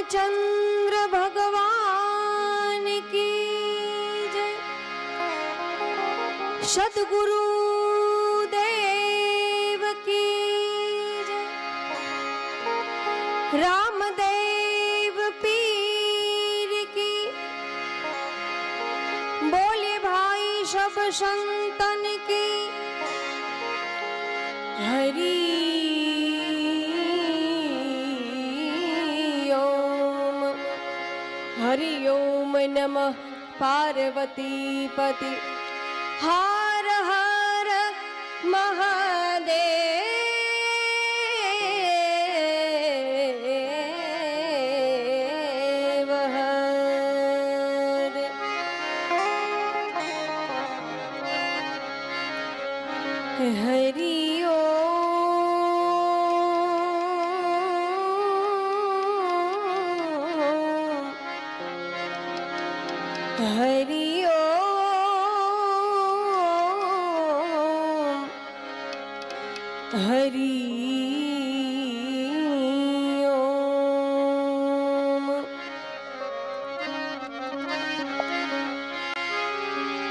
रामचंद्र भगवान की जय। सद्गुरु देव की जय। रामदेव पीर की बोले भाई सब संतन की हरि हरि ओम नमः पार्वती पति हर हर महादेव हर। हरि हरि ओम हरि ओम।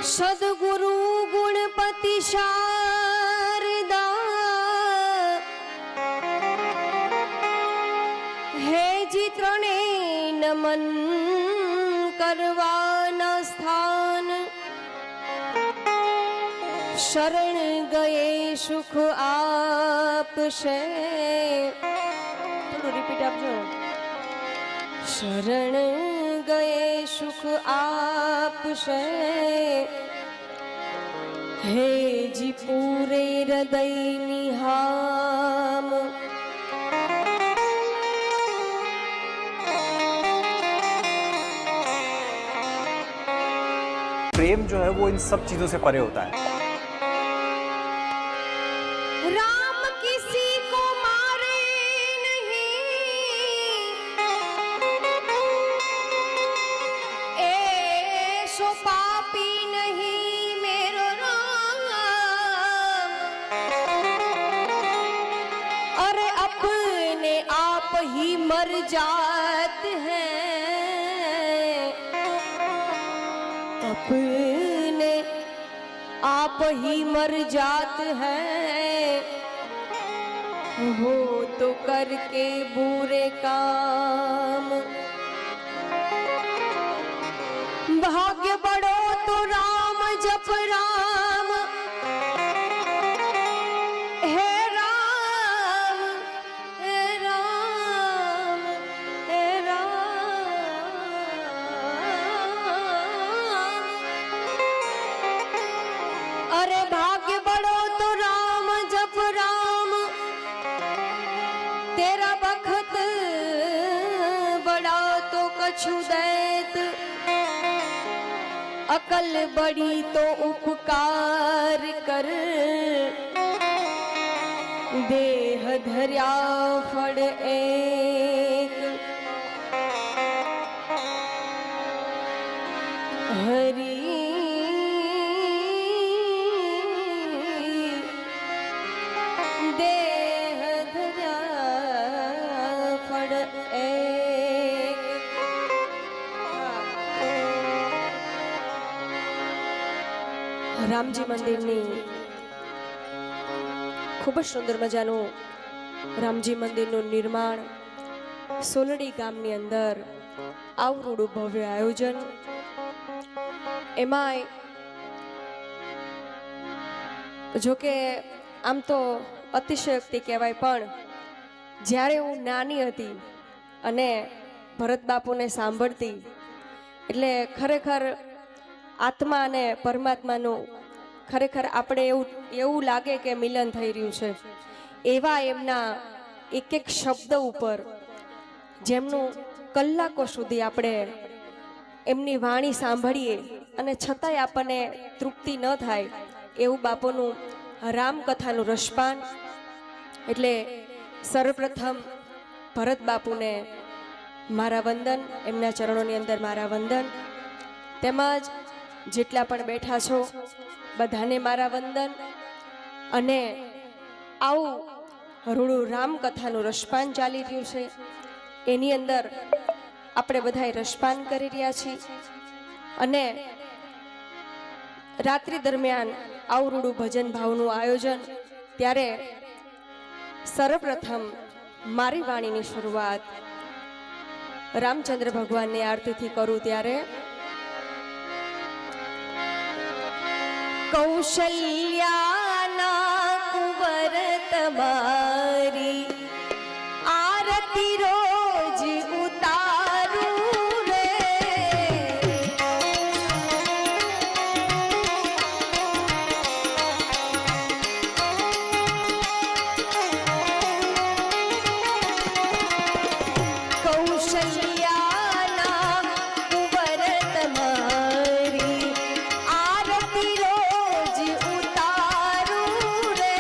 सद्गुरु गुणपति शारदा हे जी त्रणेय नमन करवाना स्थान। शरण गए सुख आपसे। थोड़ा रिपीट आप जो। शरण गए सुख आपसे हे जी पूरे हृदय निहाम। प्रेम जो है वो इन सब चीजों से परे होता है। राम किसी को मारे नहीं, ऐसो पापी नहीं मेरो राम। अरे अपने आप ही मर जाते हैं, अपने आप ही मर जाते हैं वो तो करके बुरे काम। भाग्य बड़ो तो राम जप राम हे राम हे राम हे राम। अरे भाग्य बड़ो तो राम जप राम तेरा बखत बड़ा तो कछु दैत। अकल बड़ी तो उपकार कर देह धर्या फड़ एक। हरि રામજી મંદિરની ખૂબ જ સુંદર મજાનું રામજી મંદિરનું નિર્માણ સોલડી ગામની અંદર આવરૂડું ભવ્ય આયોજન। એમાંય જોકે આમ તો અતિશયોક્તિ કહેવાય, પણ જ્યારે હું નાની હતી અને ભરત બાપુને સાંભળતી એટલે ખરેખર આત્મા અને પરમાત્માનું ખરેખર આપણે એવું લાગે કે મિલન થઈ રહ્યું છે। એવા એમના એક એક શબ્દ ઉપર જેમનું કલાકો સુધી આપણે એમની વાણી સાંભળીએ અને છતાંય આપણને તૃપ્તિ ન થાય એવું બાપુનું રામકથાનું રસપાન। એટલે સર્વપ્રથમ ભરત બાપુને મારા વંદન, એમના ચરણોની અંદર મારા વંદન, તેમજ જેટલા પણ બેઠા છો બધાને મારા વંદન। અને આવું રૂડું રામકથાનું રસપાન ચાલી રહ્યું છે, એની અંદર આપણે બધાએ રસપાન કરી રહ્યા છીએ અને રાત્રિ દરમિયાન આવરૂડું ભજન ભાવનું આયોજન. ત્યારે સર્વપ્રથમ મારી વાણીની શરૂઆત રામચંદ્ર ભગવાનની આરતીથી કરું. ત્યારે કૌશલ્યાના કુંવર તમારી આરતી રોજ ઉતારું રે. કૌશલ્યાના કુંવર તમારી આરતી રોજ ઉતારું રે.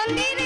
મંદિર